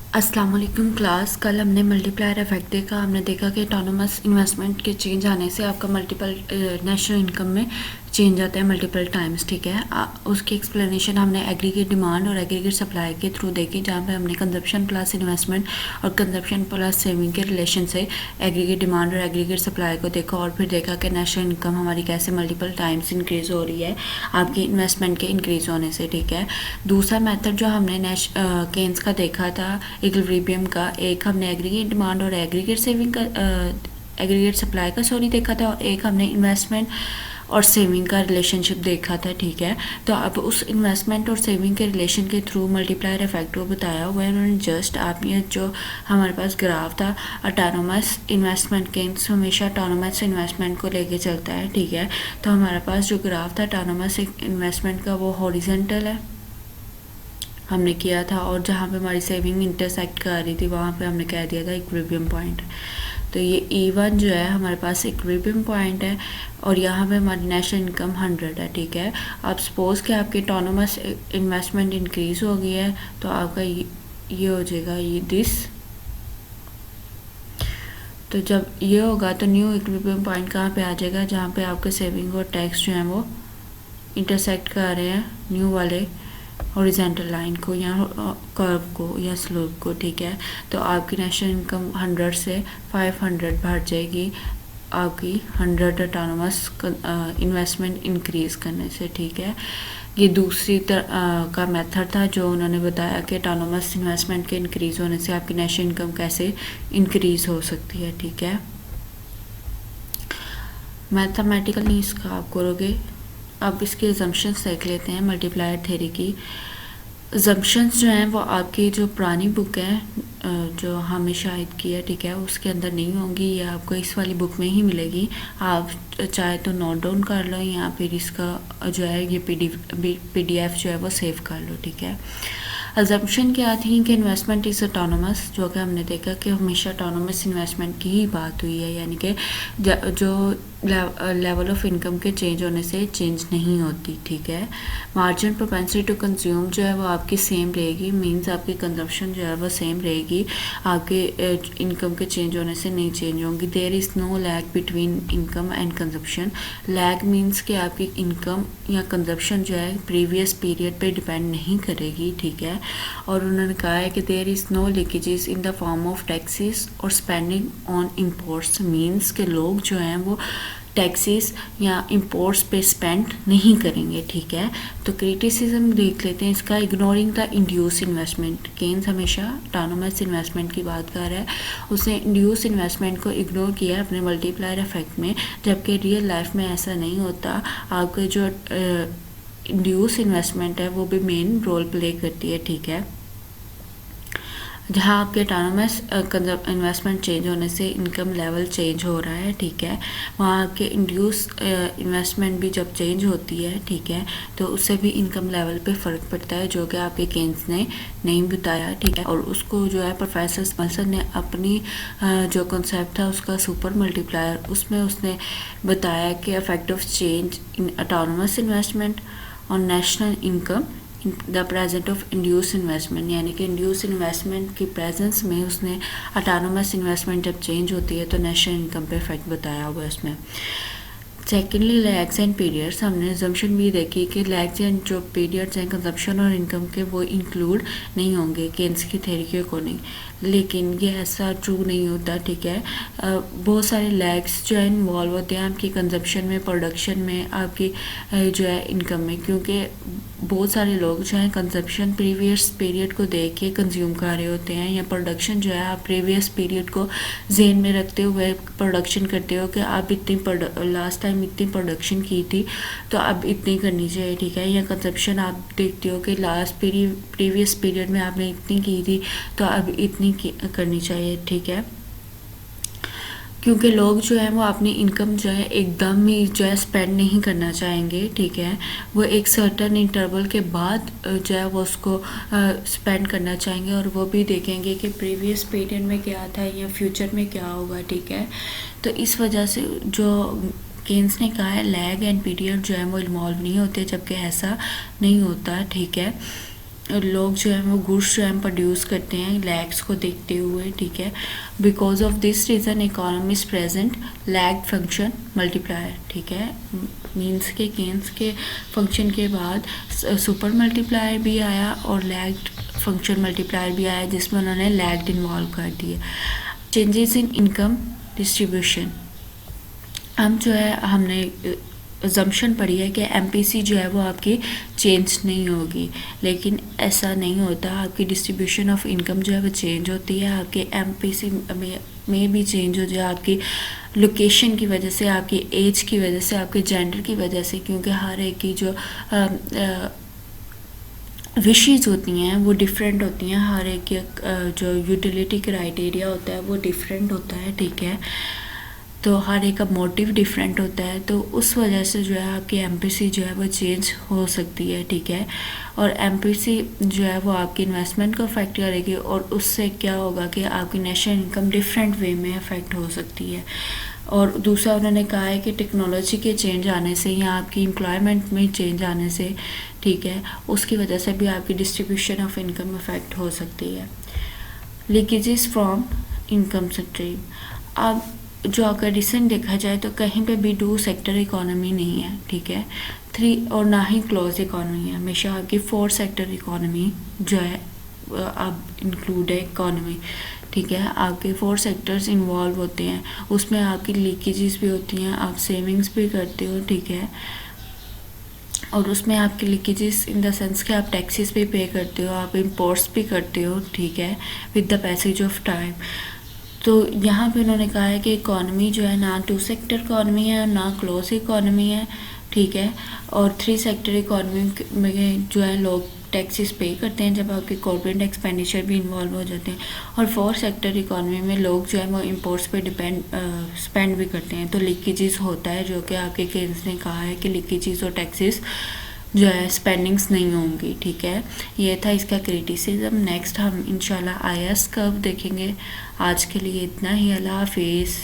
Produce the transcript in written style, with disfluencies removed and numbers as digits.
अस्सलाम वालेकुम क्लास। कल हमने मल्टीप्लायर इफेक्ट देखा। हमने देखा कि ऑटोनोमस इन्वेस्टमेंट के चेंज आने से आपका मल्टीपल नेशनल इनकम में चेंज आता है मल्टीपल टाइम्स, ठीक है। उसकी एक्सप्लेनेशन हमने एग्रीगेट डिमांड और एग्रीगेट सप्लाई के थ्रू देखी, जहाँ पे हमने कंजप्शन प्लस इन्वेस्टमेंट और कंजप्शन प्लस सेविंग के रिलेशन से एग्रीगेट डिमांड और एग्रीगेट सप्लाई को देखा, और फिर देखा कि नेशनल इनकम हमारी कैसे मल्टीपल टाइम्स इंक्रीज़ हो रही है आपकी इन्वेस्टमेंट के इंक्रीज़ होने से, ठीक है। दूसरा मेथड जो हमने केन्स का देखा था इक्विलिब्रियम का, एक हमने एग्रीगेट डिमांड और एग्रीगेट सेविंग का एग्रीगेट सप्लाई का देखा था, और एक हमने इन्वेस्टमेंट और सेविंग का रिलेशनशिप देखा था, ठीक है। तो अब उस इन्वेस्टमेंट और सेविंग के रिलेशन के थ्रू मल्टीप्लायर इफेक्ट को बताया हुआ है उन्होंने। जस्ट आप ये जो हमारे पास ग्राफ था ऑटोनोमस इन्वेस्टमेंट गेन्स हमेशा ऑटोनोमस इन्वेस्टमेंट को लेके चलता है, ठीक है। तो हमारे पास जो ग्राफ था ऑटोनोमस इन्वेस्टमेंट का वो हॉरिजॉन्टल है, हमने किया था, और जहाँ पे हमारी सेविंग इंटरसेक्ट कर रही थी वहाँ पे हमने कह दिया था इक्विलिब्रियम पॉइंट। तो ये E1 जो है हमारे पास इक्विलिब्रियम पॉइंट है, और यहाँ पे हमारी नेशनल इनकम 100 है, ठीक है। अब सपोज कि आपकी ऑटोनोमस इन्वेस्टमेंट इंक्रीज हो गई है, तो आपका ये हो जाएगा ये दिस। तो जब ये होगा तो न्यू इक्विलिब्रियम पॉइंट कहाँ पे आ जाएगा, जहाँ पे आपके सेविंग और टैक्स जो हैं वो इंटरसेक्ट कर रहे हैं न्यू वाले हॉरिजॉन्टल लाइन को या कर्व को या स्लोप को, ठीक है। तो आपकी नेशनल इनकम 100 से 500 बढ़ जाएगी आपकी 100 ऑटोनोमस इन्वेस्टमेंट इंक्रीज़ करने से, ठीक है। ये दूसरी का मेथड था जो उन्होंने बताया कि ऑटोनोमस इन्वेस्टमेंट के इंक्रीज़ होने से आपकी नेशनल इनकम कैसे इंक्रीज़ हो सकती है, ठीक है। मैथमेटिकली इसका आप करोगे। अब इसके अजम्पशंस देख लेते हैं मल्टीप्लायर थ्योरी की। अजम्पशंस जो हैं वो आपकी जो पुरानी बुक है जो हमें शायद की है, ठीक है, उसके अंदर नहीं होंगी, ये आपको इस वाली बुक में ही मिलेगी। आप चाहे तो नोट डाउन कर लो या फिर इसका जो है ये PDF जो है वो सेव कर लो, ठीक है। अजम्पशन क्या थी कि इन्वेस्टमेंट इज़ ऑटोनोमस, जो कि हमने देखा कि हमेशा ऑटोनोमस इन्वेस्टमेंट की ही बात हुई है, यानी कि जो लेवल ऑफ इनकम के चेंज होने से चेंज नहीं होती, ठीक है। मार्जिन प्रोपेंसिटी टू कंज्यूम जो है वो आपकी सेम रहेगी, मींस आपकी कंजप्शन जो है वो सेम रहेगी, आपके इनकम के चेंज होने से नहीं चेंज होंगी। There is no lag between income and consumption. Lag means कि आपकी इनकम या कंजप्शन जो है प्रीवियस पीरियड पे डिपेंड नहीं करेगी, ठीक है। और उन्होंने कहा है कि there is no leakages in the form of taxes और स्पेंडिंग ऑन इम्पोर्ट्स, मींस के लोग जो हैं वो टैक्सेस या इंपोर्ट्स पे स्पेंड नहीं करेंगे, ठीक है। तो क्रिटिसिज्म देख लेते हैं इसका। Ignoring the induce investment, Keynes हमेशा ऑटोनोमस इन्वेस्टमेंट की बात कर रहा है, उसने इंड्यूस इन्वेस्टमेंट को इग्नोर किया अपने मल्टीप्लायर इफेक्ट में, जबकि रियल लाइफ में ऐसा नहीं होता। आपके जो इंड्यूस इन्वेस्टमेंट है वो भी मेन रोल प्ले करती है, ठीक है। जहाँ आपके ऑटोनोमस इन्वेस्टमेंट चेंज होने से इनकम लेवल चेंज हो रहा है, ठीक है, वहाँ आपके इंड्यूस इन्वेस्टमेंट भी जब चेंज होती है, ठीक है, तो उससे भी इनकम लेवल पे फ़र्क पड़ता है, जो कि आपके केन्स ने नहीं बताया, ठीक है। और उसको जो है प्रोफेसर स्मल्सन ने अपनी जो कॉन्सेप्ट था उसका सुपर मल्टीप्लायर, उसमें उसने बताया कि effect of change in autonomous investment और national income the present of induce investment, यानी कि इंड्यूस इन्वेस्टमेंट की प्रेजेंस में उसने ऑटोनोमस इन्वेस्टमेंट जब चेंज होती है तो नेशनल इनकम पे इफेक्ट बताया हुआ है उसमें। सेकेंडली लैग्स एंड पीरियड्स, हमने अजम्पशन भी देखी कि लैग्स एंड जो पीरियड्स हैं कंजप्शन और इनकम के वो इंक्लूड नहीं होंगे केन्स की थ्योरी के अकॉर्डिंग, लेकिन ये ऐसा ट्रू नहीं होता, ठीक है। बहुत सारे लैग्स जो है इन्वॉल्व होते हैं आपकी कंजप्शन में, प्रोडक्शन में, आपकी जो है इनकम में, क्योंकि बहुत सारे लोग जो हैं कंजप्शन प्रीवियस पीरियड को देख के कंज्यूम कर रहे होते हैं, या प्रोडक्शन जो है आप प्रीवियस पीरियड को जेन में रखते हुए प्रोडक्शन करते हो कि आप इतनी लास्ट टाइम इतनी प्रोडक्शन की थी तो अब इतनी करनी चाहिए, ठीक है। या कंजप्शन आप देखते हो कि लास्ट प्रीवियस पीरियड में आपने इतनी की थी तो अब इतनी करनी चाहिए, ठीक है। क्योंकि लोग जो है वो अपनी इनकम जो है एकदम ही जो है स्पेंड नहीं करना चाहेंगे, ठीक है, वो एक सर्टन इंटरवल के बाद जो है वो उसको स्पेंड करना चाहेंगे, और वो भी देखेंगे कि प्रीवियस पीरियड में क्या था या फ्यूचर में क्या होगा, ठीक है। तो इस वजह से जो केन्स ने कहा है लैग एंड पीरियड जो है वो इन्वॉल्व नहीं होते, जबकि ऐसा नहीं होता, ठीक है। लोग जो है वो गुड्स जो है प्रोड्यूस करते हैं लैग्स को देखते हुए, ठीक है। Because of this reason economy is present lag function multiplier, ठीक है। मीन्स के केन्स के फंक्शन के बाद सुपर मल्टीप्लायर भी आया और लैग्ड फंक्शन मल्टीप्लायर भी आया, जिसमें उन्होंने लैग्ड इन्वॉल्व कर दिए। चेंजेस इन इनकम डिस्ट्रीब्यूशन, हम जो है हमने अजम्पशन पड़ी है कि एमपीसी जो है वो आपकी चेंज नहीं होगी, लेकिन ऐसा नहीं होता। आपकी डिस्ट्रीब्यूशन ऑफ इनकम जो है वो चेंज होती है, आपके एमपीसी में भी चेंज हो जाए आपकी लोकेशन की वजह से, आपकी एज की वजह से, आपके जेंडर की वजह से, क्योंकि हर एक की जो विशेज़ होती हैं वो डिफरेंट होती हैं, हर एक की जो यूटिलिटी क्राइटेरिया होता है वो डिफरेंट होता है, ठीक है। तो हर एक का मोटिव डिफरेंट होता है, तो उस वजह से जो है आपकी एमपीसी जो है वो चेंज हो सकती है, ठीक है। और एमपीसी जो है वो आपकी इन्वेस्टमेंट को अफेक्ट करेगी और उससे क्या होगा कि आपकी नेशनल इनकम डिफरेंट वे में अफेक्ट हो सकती है। और दूसरा उन्होंने कहा है कि टेक्नोलॉजी के चेंज आने से या आपकी एम्प्लॉयमेंट में चेंज आने से, ठीक है, उसकी वजह से भी आपकी डिस्ट्रीब्यूशन ऑफ इनकम अफेक्ट हो सकती है। लीकेजेस फ्रॉम इनकम स्ट्रीम, अब जो अगर रिसेंट देखा जाए तो कहीं पे भी 2 सेक्टर इकोनॉमी नहीं है, ठीक है, 3 और ना ही क्लोज इकोनॉमी है, हमेशा आपकी 4 सेक्टर इकोनॉमी जो है अब इंक्लूड है इकोनॉमी, ठीक है। आपके 4 सेक्टर्स इन्वॉल्व होते हैं, उसमें आपकी लीकेजेस भी होती हैं, आप सेविंग्स भी करते हो, ठीक है, और उसमें आपके लीकेजेस इन द सेंस कि आप टैक्सेस भी पे करते हो, आप इम्पोर्ट्स भी करते हो, ठीक है, with the passage of time. तो यहाँ पे उन्होंने कहा है कि इकॉनमी जो है ना 2 सेक्टर इकॉनमी है और ना क्लोज इकॉनमी है, ठीक है। और 3 सेक्टर इकॉनमी में जो है लोग टैक्सेस पे करते हैं जब आपके कॉर्पोरेट एक्सपेंडिचर भी इन्वॉल्व हो जाते हैं, और 4 सेक्टर इकॉनमी में लोग जो है वो इम्पोर्ट्स पे स्पेंड भी करते हैं। तो लीकेजेस होता है, जो कि आपके केस ने कहा है कि लीकेजेस और टैक्सेस जो है स्पेंडिंग्स नहीं होंगी, ठीक है। ये था इसका क्रिटिसिज्म। नेक्स्ट हम इंशाल्लाह आईएएस कर्व देखेंगे। आज के लिए इतना ही, अल्लाह हाफिज़।